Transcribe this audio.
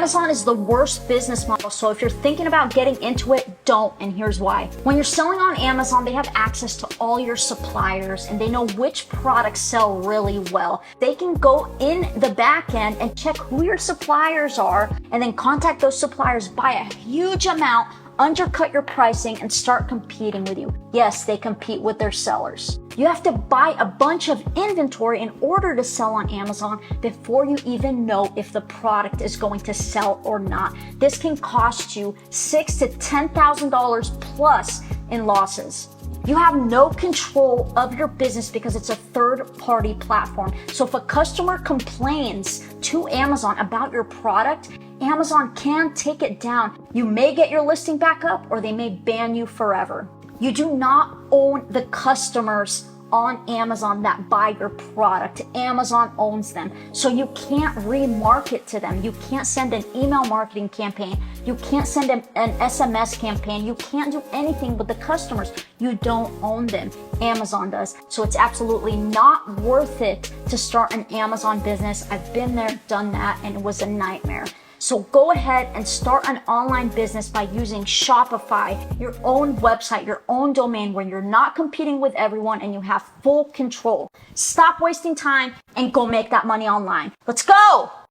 Amazon is the worst business model, so if you're thinking about getting into it, don't, and here's why. When you're selling on Amazon, they have access to all your suppliers and they know which products sell really well. They can go in the back end and check who your suppliers are and then contact those suppliers, buy a huge amount, undercut your pricing, and start competing with you. Yes, they compete with their sellers. You have to buy a bunch of inventory in order to sell on Amazon before you even know if the product is going to sell or not. This can cost you $6,000 to $10,000 plus in losses. You have no control of your business because it's a third-party platform. So if a customer complains to Amazon about your product, Amazon can take it down. You may get your listing back up or they may ban you forever. You do not own the customers on Amazon that buy your product. Amazon owns them. So you can't remarket to them. You can't send an email marketing campaign. You can't send an SMS campaign. You can't do anything with the customers. You don't own them. Amazon does. So it's absolutely not worth it to start an Amazon business. I've been there, done that, and it was a nightmare. So go ahead and start an online business by using Shopify, your own website, your own domain where you're not competing with everyone and you have full control. Stop wasting time and go make that money online. Let's go!